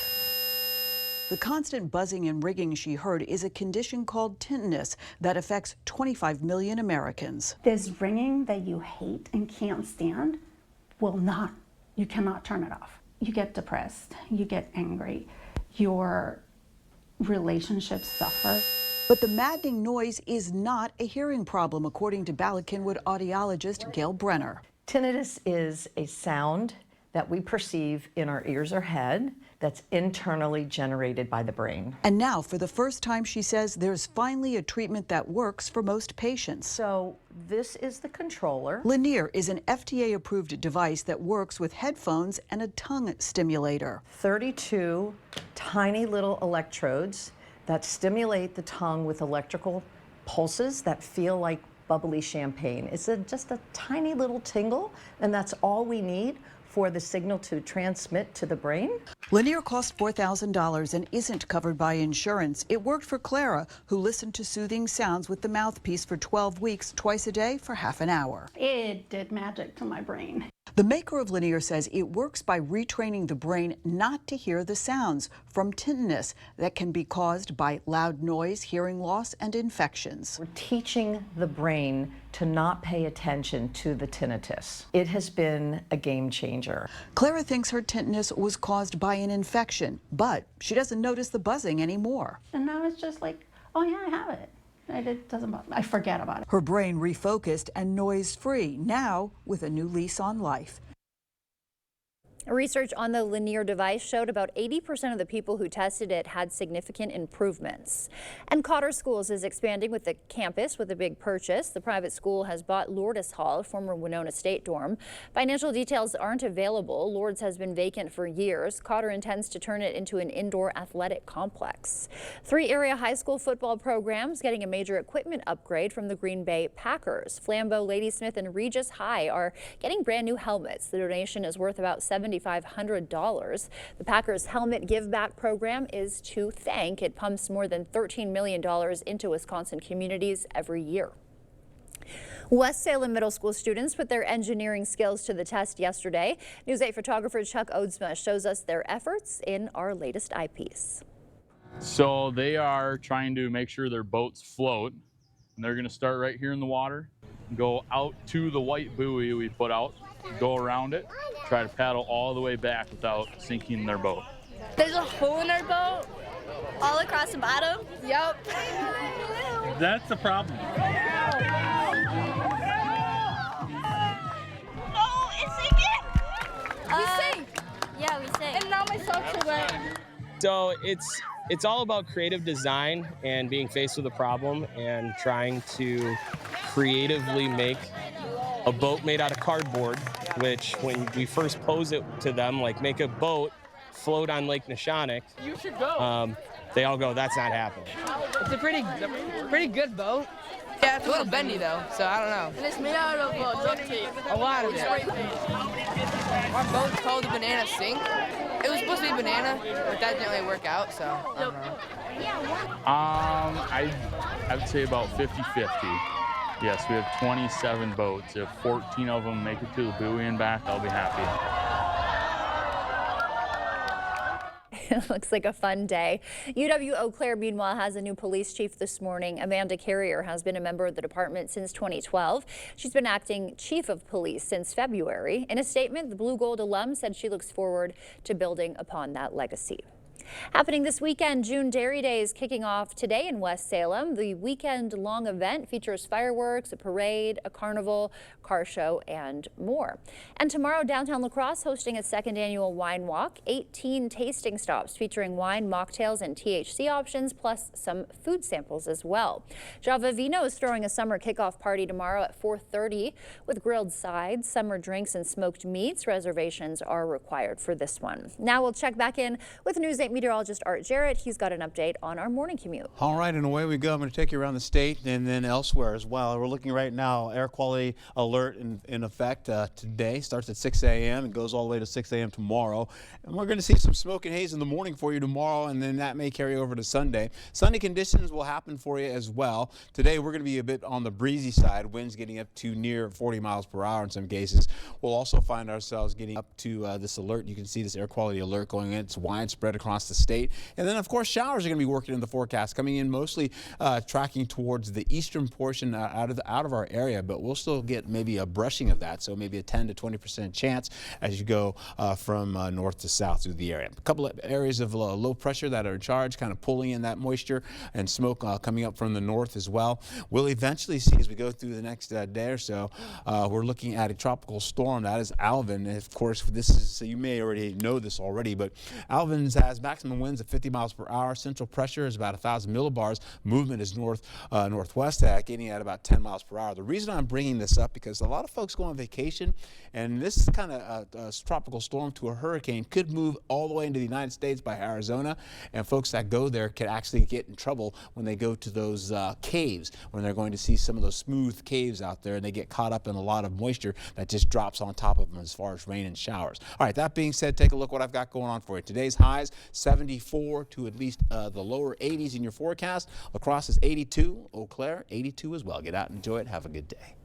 The constant buzzing and ringing she heard is a condition called tinnitus that affects 25 million Americans. This ringing that you hate and can't stand you cannot turn it off. You get depressed, you get angry, your relationships suffer. But the maddening noise is not a hearing problem, according to Bala Cynwyd audiologist Gail Brenner. Tinnitus is a sound that we perceive in our ears or head that's internally generated by the brain. And now, for the first time, she says there's finally a treatment that works for most patients. So this is the controller. Lanier is an FDA-approved device that works with headphones and a tongue stimulator. 32 tiny little electrodes that stimulate the tongue with electrical pulses that feel like bubbly champagne. It's just a tiny little tingle, and that's all we need for the signal to transmit to the brain. Lanier cost $4,000 and isn't covered by insurance. It worked for Clara, who listened to soothing sounds with the mouthpiece for 12 weeks, twice a day for half an hour. It did magic to my brain. The maker of Lanier says it works by retraining the brain not to hear the sounds from tinnitus that can be caused by loud noise, hearing loss, and infections. We're teaching the brain to not pay attention to the tinnitus. It has been a game changer. Clara thinks her tinnitus was caused by an infection, but she doesn't notice the buzzing anymore. And now it's just like, oh yeah, I have it. It doesn't bother me. I forget about it. Her brain refocused and noise-free, now with a new lease on life. Research on the Linear device showed about 80% of the people who tested it had significant improvements. And Cotter Schools is expanding with the campus with a big purchase. The private school has bought Lourdes Hall, former Winona State dorm. Financial details aren't available. Lourdes has been vacant for years. Cotter intends to turn it into an indoor athletic complex. 3 area high school football programs getting a major equipment upgrade from the Green Bay Packers. Flambeau, Ladysmith, and Regis High are getting brand new helmets. The donation is worth about $7,500. The Packers Helmet Give Back program is to thank. It pumps more than $13 million into Wisconsin communities every year. West Salem Middle School students put their engineering skills to the test yesterday. News 8 photographer Chuck Oadsma shows us their efforts in our latest eyepiece. So they are trying to make sure their boats float, and they're going to start right here in the water, go out to the white buoy we put out, go around it, try to paddle all the way back without sinking their boat. There's a hole in our boat all across the bottom. Yep. That's the problem. Oh, it's sinking! We sank! Yeah, we sank. And now my socks are wet. So it's all about creative design and being faced with a problem and trying to creatively make a boat made out of cardboard, which when we first pose it to them, like make a boat float on Lake Neshonoc, You should go. they all go, that's not happening. It's a pretty good boat. Yeah, it's a little bendy though, so I don't know. And it's made out of duct tape. A lot of it. Our boat's called the Banana Sink. It was supposed to be banana, but that didn't really work out, so I don't know. I would say about 50-50. Yes, we have 27 boats. If 14 of them make it to the buoy and back, I'll be happy. It looks like a fun day. UW Eau Claire, meanwhile, has a new police chief this morning. Amanda Carrier has been a member of the department since 2012. She's been acting chief of police since February. In a statement, the Blue Gold alum said she looks forward to building upon that legacy. Happening this weekend, June Dairy Day is kicking off today in West Salem. The weekend-long event features fireworks, a parade, a carnival, car show, and more. And tomorrow, downtown La Crosse hosting its 2nd annual Wine Walk. 18 tasting stops featuring wine, mocktails, and THC options, plus some food samples as well. Java Vino is throwing a summer kickoff party tomorrow at 4:30 with grilled sides, summer drinks, and smoked meats. Reservations are required for this one. Now we'll check back in with News 8 meteorologist Art Jarrett. He's got an update on our morning commute. All right, and away we go. I'm going to take you around the state and then elsewhere as well. We're looking right now, air quality alert in effect today. Starts at 6 a.m. and goes all the way to 6 a.m. tomorrow. And we're going to see some smoke and haze in the morning for you tomorrow, and then that may carry over to Sunday. Sunny conditions will happen for you as well. Today we're going to be a bit on the breezy side, winds getting up to near 40 miles per hour in some cases. We'll also find ourselves getting up to this alert. You can see this air quality alert going in. It's widespread across the state. And then, of course, showers are going to be working in the forecast, coming in mostly tracking towards the eastern portion out of our area, but we'll still get maybe a brushing of that, so maybe a 10 to 20% chance as you go from north to south through the area. A couple of areas of low pressure that are in charge, kind of pulling in that moisture and smoke coming up from the north as well. We'll eventually see as we go through the next day or so, we're looking at a tropical storm. That is Alvin. And of course, this is, so you may already know this already, but Alvin has maximum winds of 50 miles per hour. Central pressure is about 1,000 millibars. Movement is northwest, getting at about 10 miles per hour. The reason I'm bringing this up because a lot of folks go on vacation, and this kind of tropical storm to a hurricane could move all the way into the United States by Arizona, and folks that go there could actually get in trouble when they go to those caves, when they're going to see some of those smooth caves out there, and they get caught up in a lot of moisture that just drops on top of them as far as rain and showers. All right, that being said, take a look what I've got going on for you. Today's highs 74 to at least the lower 80s in your forecast. La Crosse is 82, Eau Claire 82 as well. Get out and enjoy it. Have a good day.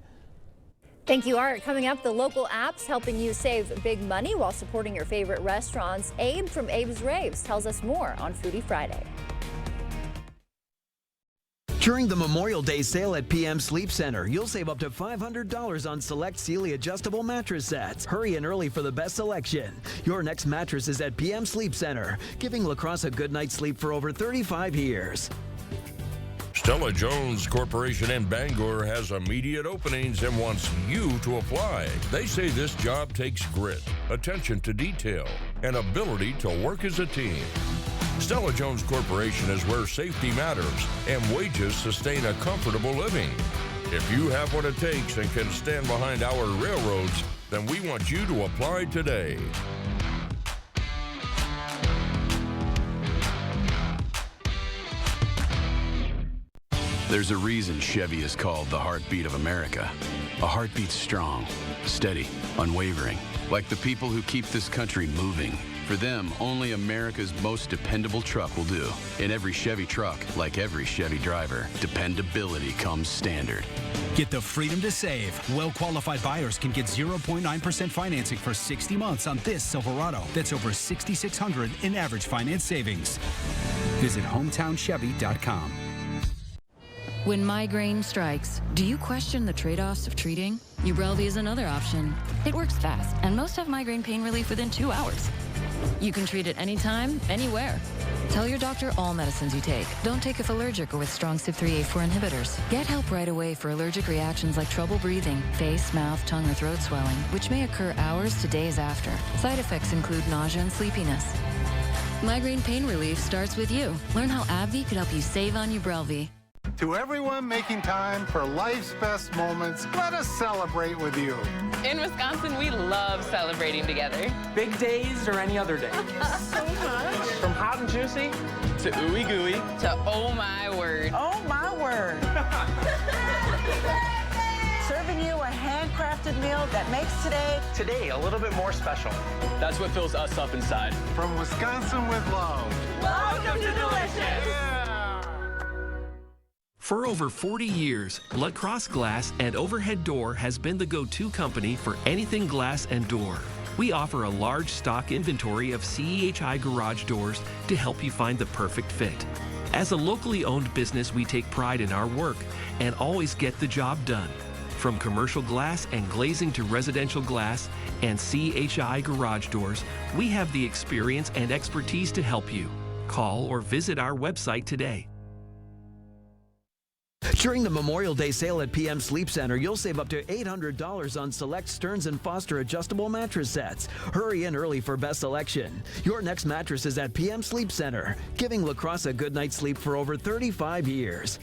Thank you, Art. Coming up, the local apps helping you save big money while supporting your favorite restaurants. Abe from Abe's Raves tells us more on Foodie Friday. During the Memorial Day sale at PM Sleep Center, you'll save up to $500 on select Sealy adjustable mattress sets. Hurry in early for the best selection. Your next mattress is at PM Sleep Center, giving La Crosse a good night's sleep for over 35 years. Stella Jones Corporation in Bangor has immediate openings and wants you to apply. They say this job takes grit, attention to detail, and ability to work as a team. Stella Jones Corporation is where safety matters and wages sustain a comfortable living. If you have what it takes and can stand behind our railroads, then we want you to apply today. There's a reason Chevy is called the heartbeat of America. A heartbeat strong, steady, unwavering, like the people who keep this country moving. For them, only America's most dependable truck will do. In every Chevy truck, like every Chevy driver, dependability comes standard. Get the freedom to save. Well-qualified buyers can get 0.9% financing for 60 months on this Silverado. That's over $6,600 in average finance savings. Visit HometownChevy.com. When migraine strikes, do you question the trade-offs of treating? Ubrelvy is another option. It works fast, and most have migraine pain relief within 2 hours. You can treat it anytime, anywhere. Tell your doctor all medicines you take. Don't take if allergic or with strong CYP3A4 inhibitors. Get help right away for allergic reactions like trouble breathing, face, mouth, tongue, or throat swelling, which may occur hours to days after. Side effects include nausea and sleepiness. Migraine pain relief starts with you. Learn how AbbVie could help you save on Ubrelvy. To everyone making time for life's best moments, let us celebrate with you. In Wisconsin, we love celebrating together. Big days or any other day. So much. From hot and juicy to ooey gooey to oh my word. Oh my word. Serving you a handcrafted meal that makes today a little bit more special. That's what fills us up inside. From Wisconsin with love. Welcome to Delicious. For over 40 years, Blood Cross Glass and Overhead Door has been the go-to company for anything glass and door. We offer a large stock inventory of CEHI garage doors to help you find the perfect fit. As a locally owned business, we take pride in our work and always get the job done. From commercial glass and glazing to residential glass and CEHI garage doors, we have the experience and expertise to help you. Call or visit our website today. During the Memorial Day sale at PM Sleep Center, you'll save up to $800 on select Stearns & Foster adjustable mattress sets. Hurry in early for best selection. Your next mattress is at PM Sleep Center, giving La Crosse a good night's sleep for over 35 years.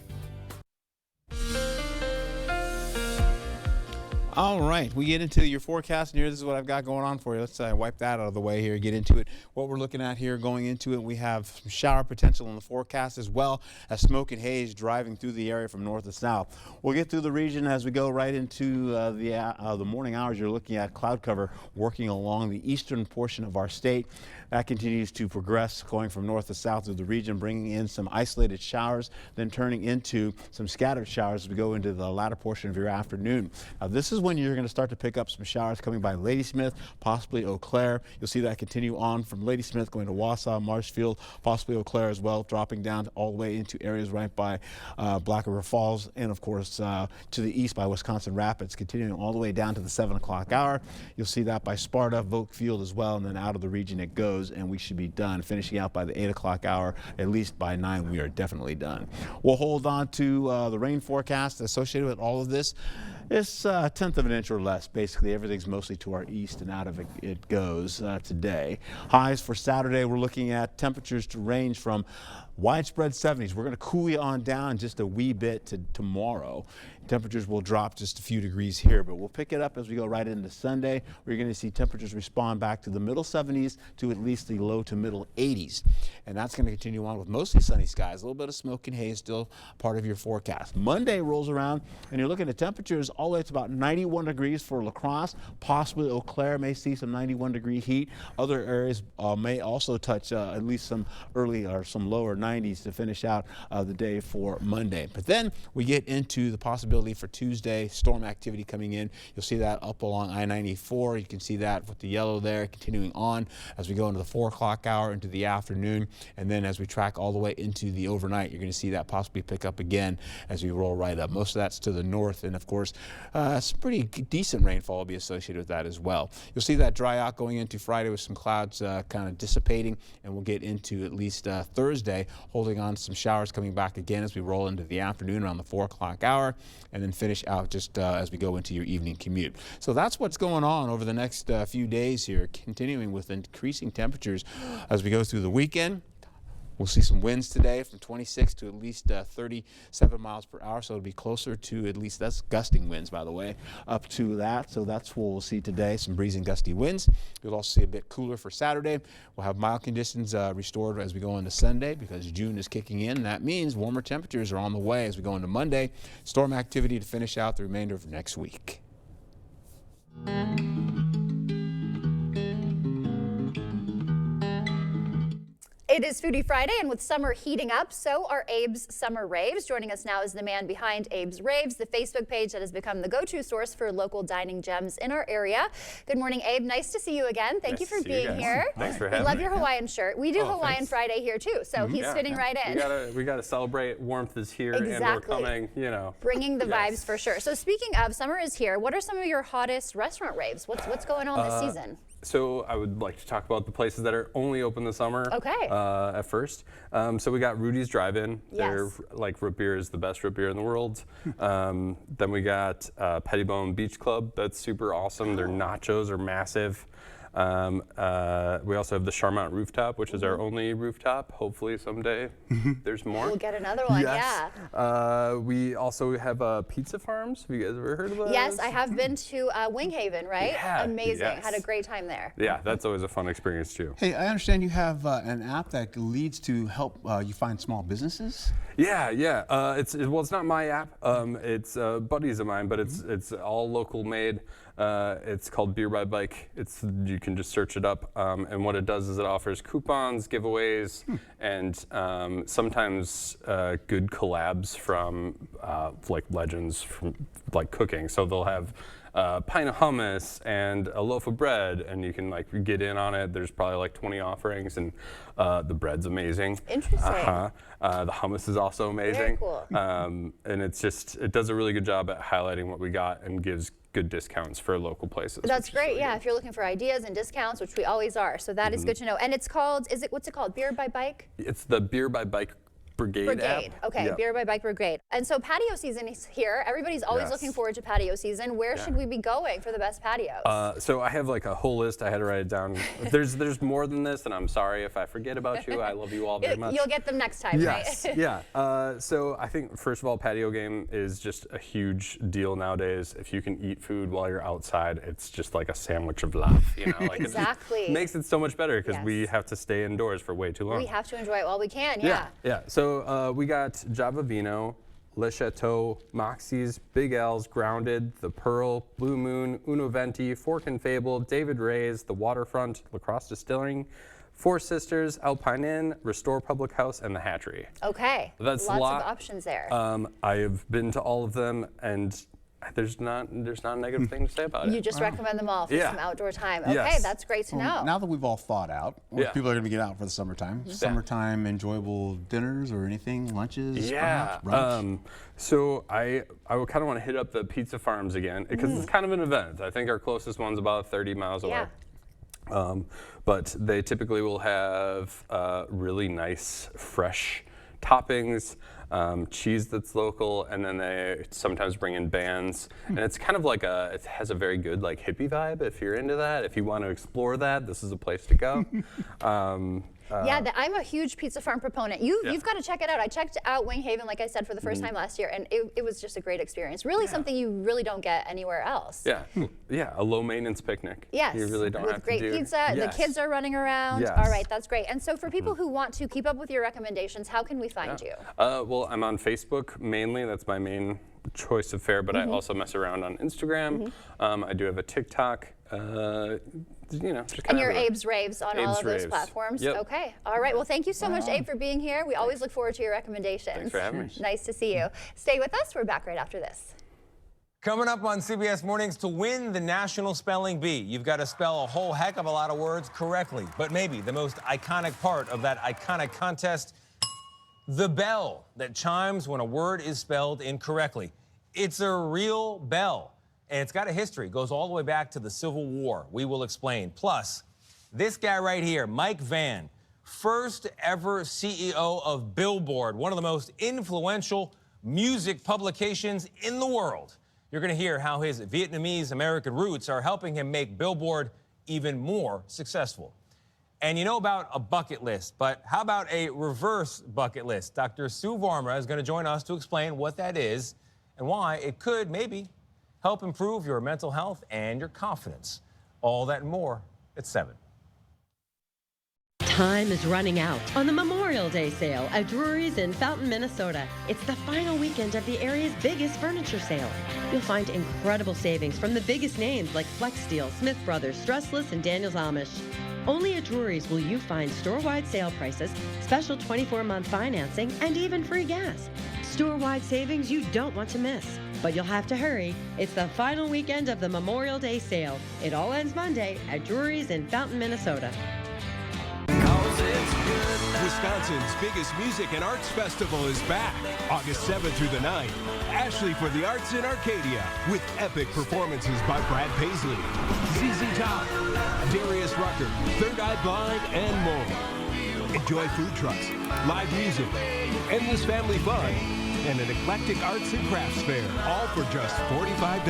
All right, we get into your forecast, and here, this is what I've got going on for you. Let's wipe that out of the way here, get into it. What we're looking at here going into it, we have some shower potential in the forecast as well as smoke and haze driving through the area from north to south. We'll get through the region as we go right into the morning hours. You're looking at cloud cover working along the eastern portion of our state. That continues to progress, going from north to south of the region, bringing in some isolated showers, then turning into some scattered showers as we go into the latter portion of your afternoon. Now, this is when you're going to start to pick up some showers coming by Ladysmith, possibly Eau Claire. You'll see that continue on from Ladysmith going to Wausau, Marshfield, possibly Eau Claire as well, dropping down all the way into areas right by Black River Falls, and of course to the east by Wisconsin Rapids, continuing all the way down to the 7 o'clock hour. You'll see that by Sparta, Volk Field as well, and then out of the region it goes. And we should be done, finishing out by the 8 o'clock hour. At least by 9, we are definitely done. We'll hold on to the rain forecast associated with all of this. It's a tenth of an inch or less. Basically, everything's mostly to our east, and out of it goes today. Highs for Saturday, we're looking at temperatures to range from widespread 70s. We're going to cool you on down just a wee bit to tomorrow. Temperatures will drop just a few degrees here, but we'll pick it up as we go right into Sunday. We're going to see temperatures respond back to the middle 70s to at least the low to middle 80s. And that's going to continue on with mostly sunny skies. A little bit of smoke and haze still part of your forecast. Monday rolls around, and you're looking at temperatures all the way to about 91 degrees for La Crosse. Possibly Eau Claire may see some 91-degree heat. Other areas may also touch at least some early or some lower 90s to finish out the day for Monday. But then we get into the possibility possibility for Tuesday, storm activity coming in. You'll see that up along I-94. You can see that with the yellow there continuing on as we go into the 4 o'clock hour into the afternoon. And then as we track all the way into the overnight, you're going to see that possibly pick up again as we roll right up. Most of that's to the north, and of course, some pretty decent rainfall will be associated with that as well. You'll see that dry out going into Friday with some clouds kind of dissipating, and we'll get into at least Thursday, holding on to some showers coming back again as we roll into the afternoon around the 4 o'clock hour, and then finish out just as we go into your evening commute. So that's what's going on over the next few days here, continuing with increasing temperatures as we go through the weekend. We'll see some winds today from 26 to at least 37 miles per hour, so it'll be closer to at least, that's gusting winds, by the way, up to that. So that's what we'll see today, some breezy and gusty winds. You'll also see a bit cooler for Saturday. We'll have mild conditions restored as we go into Sunday because June is kicking in. That means warmer temperatures are on the way as we go into Monday. Storm activity to finish out the remainder of next week. It is Foodie Friday, and with summer heating up, so are Abe's Summer Raves. Joining us now is the man behind Abe's Raves, the Facebook page that has become the go-to source for local dining gems in our area. Good morning, Abe. Nice to see you again. Thank you for being here. Thanks for having me. We love your Hawaiian shirt. We do Hawaiian thanks. Friday here too, so he's fitting right in. We gotta celebrate. Warmth is here, and we're Exactly. coming. You know, Bringing the vibes for sure. So speaking of, summer is here. What are some of your hottest restaurant raves? What's going on this season? So I would like to talk about the places that are only open this summer. Okay. At first, so we got Rudy's Drive-In. Yes. They're like root beer is the best root beer in the world. Then we got Pettibone Beach Club. That's super awesome. Their nachos are massive. We also have the Charmant Rooftop, which is our only rooftop. Hopefully someday there's more. We'll get another one, Yes. yeah. We also have Pizza Farms. Have you guys ever heard of those? Yes, I have been to Wing Haven, right? Yeah, Amazing. yes. Had a great time there. Yeah, that's always a fun experience too. Hey, I understand you have an app that leads to help you find small businesses? Yeah. It's not my app. It's buddies of mine, but it's all local made. It's called Beer by Bike. You can just search it up, and what it does is it offers coupons, giveaways, and sometimes good collabs from like legends from like cooking. So they'll have a pint of hummus and a loaf of bread, and you can like get in on it. There's probably like 20 offerings, and the bread's amazing. Interesting. The hummus is also amazing. Very cool. And it does a really good job at highlighting what we got and gives good discounts for local places. That's great, yeah, if you're looking for ideas and discounts, which we always are. So that is good to know. And it's called, what's it called? Beer by Bike? It's the Beer by Bike Brigade app. Okay, Yep. Beer by Bike Brigade. And so patio season is here. Everybody's always Yes. looking forward to patio season. Where should we be going for the best patios? So I have like a whole list. I had to write it down. There's more than this, and I'm sorry if I forget about you. I love you all very much. You'll get them next time, Yes, right? yeah. So I think first of all, patio game is just a huge deal nowadays. If you can eat food while you're outside, it's just like a sandwich of love. You know, like Exactly. It makes it so much better because Yes. we have to stay indoors for way too long. We have to enjoy it while we can, yeah. Yeah. So we got Java Vino, Le Chateau, Moxie's, Big L's, Grounded, The Pearl, Blue Moon, Uno Venti, Fork and Fable, David Ray's, The Waterfront, Lacrosse Distilling, Four Sisters, Alpine Inn, Restore Public House, and The Hatchery. Okay, That's lots a lot. of options there. I have been to all of them, and there's not a negative thing to say about it. You just recommend them all for Yeah. some outdoor time. Okay, Yes. that's great to know. Now that we've all thought out, what Yeah. people are going to get out for the summertime? Summertime enjoyable dinners or anything, lunches, Yeah. perhaps, brunch? So I would kind of want to hit up the Pizza Farms again because it's kind of an event. I think our closest one's about 30 miles away. But they typically will have really nice, fresh toppings, cheese that's local, and then they sometimes bring in bands. And it's kind of like it has a very good like hippie vibe if you're into that. If you want to explore that, this is a place to go. I'm a huge Pizza Farm proponent. You've got to check it out. I checked out Wing Haven, like I said, for the first time last year, and it was just a great experience. Really something you really don't get anywhere else. Yeah, a low maintenance picnic. Yes, You really don't with have great to do pizza, the kids are running around. Yes. All right, that's great. And so for people who want to keep up with your recommendations, how can we find you? Well, I'm on Facebook mainly. That's my main choice of fare, but I also mess around on Instagram. I do have a TikTok. Just And your Abe's Raves on all Abe's of those Raves. platforms? Yep. Okay. All right. Well, thank you so much, Abe, for being here. We always look forward to your recommendations. Thanks for having me. Nice to see you. Stay with us. We're back right after this. Coming up on CBS Mornings, to win the National Spelling Bee, you've got to spell a whole heck of a lot of words correctly. But maybe the most iconic part of that iconic contest, the bell that chimes when a word is spelled incorrectly. It's a real bell, and it's got a history. It goes all the way back to the Civil War. We will explain. Plus, this guy right here, Mike Vann, first ever CEO of Billboard, one of the most influential music publications in the world. You're going to hear how his Vietnamese American roots are helping him make Billboard even more successful. And you know about a bucket list, but how about a reverse bucket list? Dr. Sue Varma is going to join us to explain what that is and why it could maybe help improve your mental health and your confidence. All that and more at 7. Time is running out on the Memorial Day sale at Drury's in Fountain, Minnesota. It's the final weekend of the area's biggest furniture sale. You'll find incredible savings from the biggest names like Flex Steel, Smith Brothers, Stressless, and Daniels Amish. Only at Drury's will you find store-wide sale prices, special 24-month financing, and even free gas. Store-wide savings you don't want to miss. But you'll have to hurry. It's the final weekend of the Memorial Day sale. It all ends Monday at Drury's in Fountain, Minnesota. Wisconsin's biggest music and arts festival is back, August 7th through the 9th. Ashley for the Arts in Arcadia, with epic performances by Brad Paisley, ZZ Top, Darius Rucker, Third Eye Blind, and more. Enjoy food trucks, live music, endless family fun, and an eclectic arts and crafts fair, all for just $45.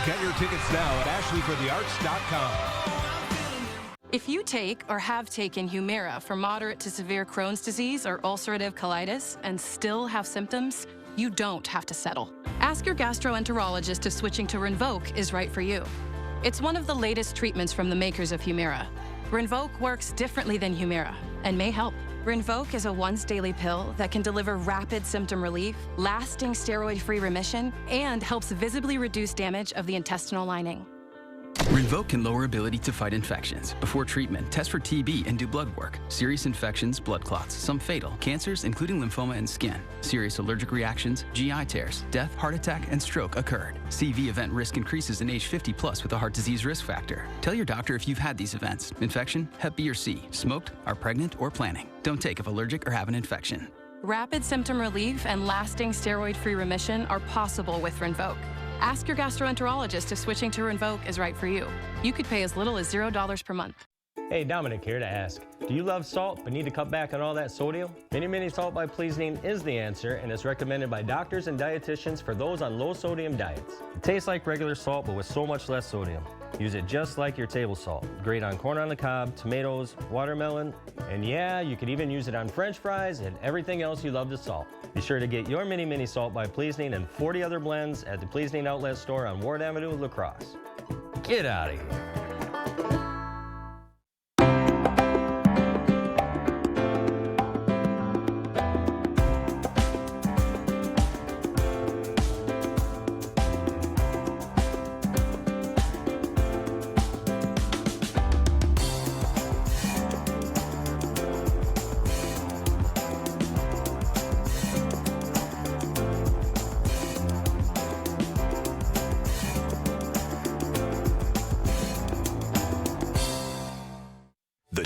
Get your tickets now at ashleyforthearts.com. If you take or have taken Humira for moderate to severe Crohn's disease or ulcerative colitis and still have symptoms, you don't have to settle. Ask your gastroenterologist if switching to Rinvoq is right for you. It's one of the latest treatments from the makers of Humira. Rinvoq works differently than Humira and may help. Rinvoq is a once-daily pill that can deliver rapid symptom relief, lasting steroid-free remission, and helps visibly reduce damage of the intestinal lining. Rinvoq can lower ability to fight infections. Before treatment, test for TB and do blood work. Serious infections, blood clots, some fatal. Cancers, including lymphoma and skin. Serious allergic reactions, GI tears, death, heart attack, and stroke occurred. CV event risk increases in age 50 plus with a heart disease risk factor. Tell your doctor if you've had these events. Infection, Hep B or C, smoked, are pregnant, or planning. Don't take if allergic or have an infection. Rapid symptom relief and lasting steroid-free remission are possible with Rinvoq. Ask your gastroenterologist if switching to Rinvoq is right for you. You could pay as little as $0 per month. Hey, Dominic here to ask, do you love salt but need to cut back on all that sodium? Mini Mini Salt by Pleasing is the answer, and it's recommended by doctors and dietitians for those on low sodium diets. It tastes like regular salt but with so much less sodium. Use it just like your table salt. Great on corn on the cob, tomatoes, watermelon, and yeah, you could even use it on French fries and everything else you love to salt. Be sure to get your Mini Mini Salt by Pleasing and 40 other blends at the Pleasing Outlet Store on Ward Avenue, La Crosse. Get out of here.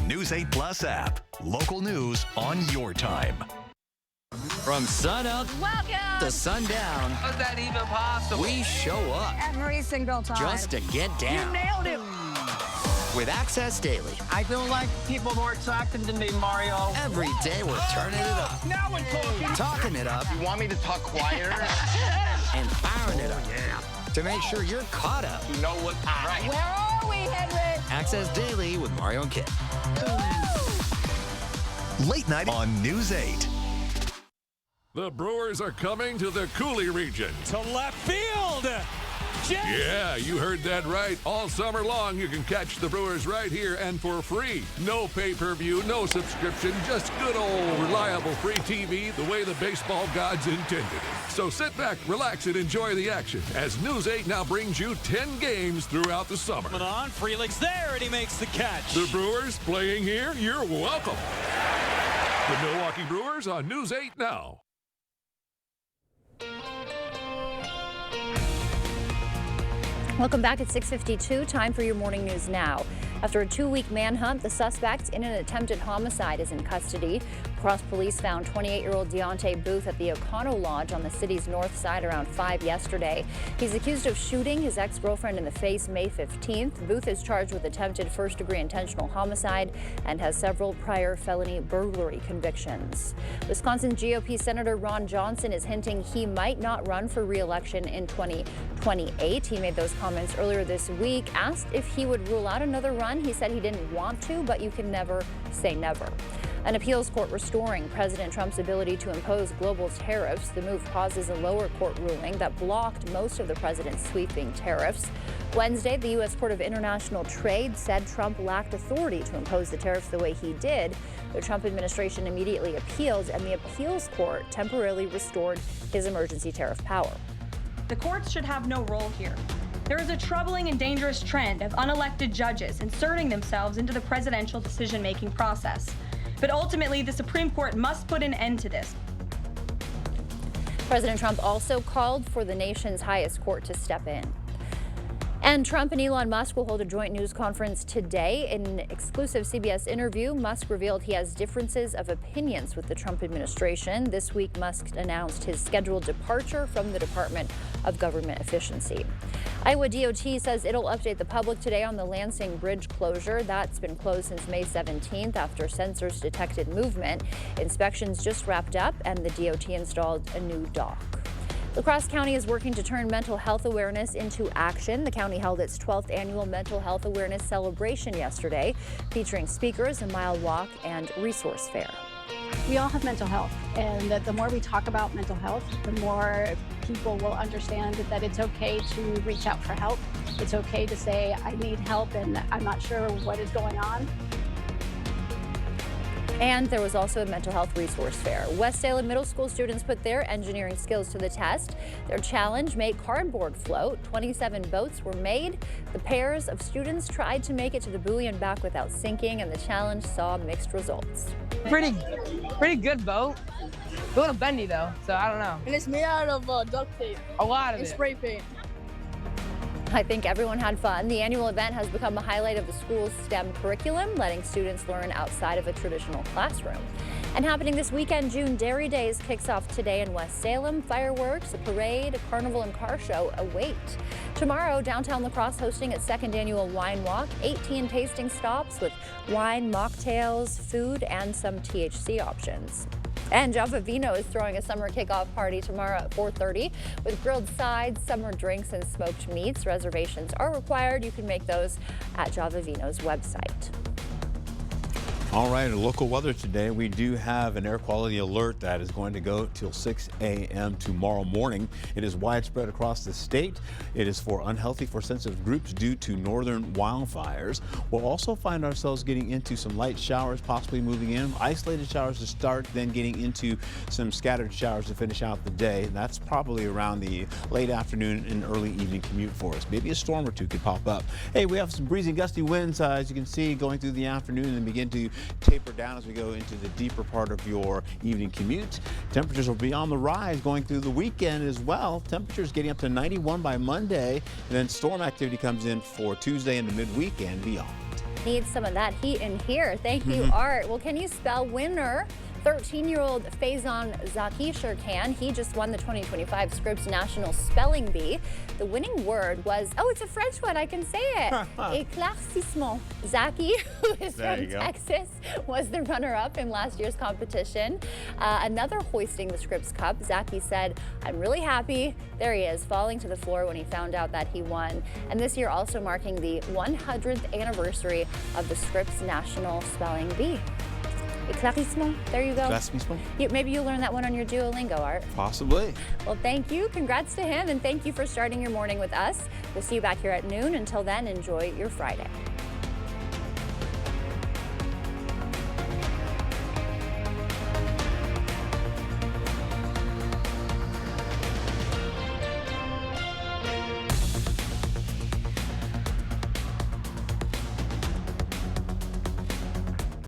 News 8 Plus app. Local news on your time. From sunup to sundown. How's that even possible? We show up every single time just to get down. You nailed it. With Access Daily. I feel like people more attractive than me, Mario. Every day we're turning it up. Now we're talking. Talking it up. You want me to talk quieter? And firing it up. Yeah. To make sure you're caught up. You know what's right. Where are we, Henry? Access Daily with Mario and Kit. Late night on News 8. The Brewers are coming to the Cooley region. To left field. Yeah, you heard that right. All summer long, you can catch the Brewers right here and for free. No pay-per-view, no subscription, just good old reliable free TV the way the baseball gods intended it. So sit back, relax, and enjoy the action as News 8 now brings you 10 games throughout the summer. On, Frelick's there, and he makes the catch. The Brewers playing here, you're welcome. The Milwaukee Brewers on News 8 now. Welcome back at 6:52. Time for your morning news now. After a 2-week manhunt, the suspect in an attempted homicide is in custody. Cross police found 28-year-old Deontay Booth at the Econo Lodge on the city's north side around 5 yesterday. He's accused of shooting his ex-girlfriend in the face May 15th. Booth is charged with attempted first-degree intentional homicide and has several prior felony burglary convictions. Wisconsin GOP Senator Ron Johnson is hinting he might not run for re-election in 2028. He made those comments earlier this week. Asked if he would rule out another run, he said he didn't want to, but you can never say never. An appeals court restoring President Trump's ability to impose global tariffs. The move causes a lower court ruling that blocked most of the president's sweeping tariffs. Wednesday, the U.S. Court of International Trade said Trump lacked authority to impose the tariffs the way he did. The Trump administration immediately appealed, and the appeals court temporarily restored his emergency tariff power. The courts should have no role here. There is a troubling and dangerous trend of unelected judges inserting themselves into the presidential decision-making process. But ultimately, the Supreme Court must put an end to this. President Trump also called for the nation's highest court to step in. And Trump and Elon Musk will hold a joint news conference today. In an exclusive CBS interview, Musk revealed he has differences of opinions with the Trump administration. This week, Musk announced his scheduled departure from the Department of Government Efficiency. Iowa DOT says it'll update the public today on the Lansing Bridge closure. That's been closed since May 17th after sensors detected movement. Inspections just wrapped up and the DOT installed a new dock. La Crosse County is working to turn mental health awareness into action. The county held its 12th annual Mental Health Awareness Celebration yesterday, featuring speakers, a mile walk, and resource fair. We all have mental health, and the more we talk about mental health, the more people will understand that it's okay to reach out for help. It's okay to say, I need help and I'm not sure what is going on. And there was also a mental health resource fair. West Salem Middle School students put their engineering skills to the test. Their challenge, make cardboard float. 27 boats were made. The pairs of students tried to make it to the buoy and back without sinking, and the challenge saw mixed results. Pretty good boat. A little bendy though, so I don't know. And it's made out of duct tape. A lot of and it. Spray paint. I think everyone had fun. The annual event has become a highlight of the school's STEM curriculum, letting students learn outside of a traditional classroom. And happening this weekend, June Dairy Days kicks off today in West Salem. Fireworks, a parade, a carnival, and car show await. Tomorrow, downtown La Crosse hosting its second annual wine walk. 18 tasting stops with wine, mocktails, food, and some THC options. And Java Vino is throwing a summer kickoff party tomorrow at 4:30 with grilled sides, summer drinks, and smoked meats. Reservations are required. You can make those at Java Vino's website. All right, local weather today. We do have an air quality alert that is going to go till 6 a.m. tomorrow morning. It is widespread across the state. It is for unhealthy for sensitive groups due to northern wildfires. We'll also find ourselves getting into some light showers, possibly moving in. Isolated showers to start, then getting into some scattered showers to finish out the day. And that's probably around the late afternoon and early evening commute for us. Maybe a storm or two could pop up. Hey, we have some breezy, gusty winds, as you can see, going through the afternoon and begin to taper down as we go into the deeper part of your evening commute. Temperatures will be on the rise going through the weekend as well. Temperatures getting up to 91 by Monday, and then storm activity comes in for Tuesday and the midweek and beyond. Need some of that heat in here. Thank you, Art. Well, can you spell winner? 13-year-old Faison Zaki sure can. He just won the 2025 Scripps National Spelling Bee. The winning word was, oh, it's a French one, I can say it, éclaircissement. Zaki, who is from Texas, was the runner-up in last year's competition. Another hoisting the Scripps Cup, Zaki said, I'm really happy. There he is, falling to the floor when he found out that he won. And this year also marking the 100th anniversary of the Scripps National Spelling Bee. Éclaircissement. There you go. Maybe you'll learn that one on your Duolingo, Art. Possibly. Well, thank you. Congrats to him, and thank you for starting your morning with us. We'll see you back here at noon. Until then, enjoy your Friday.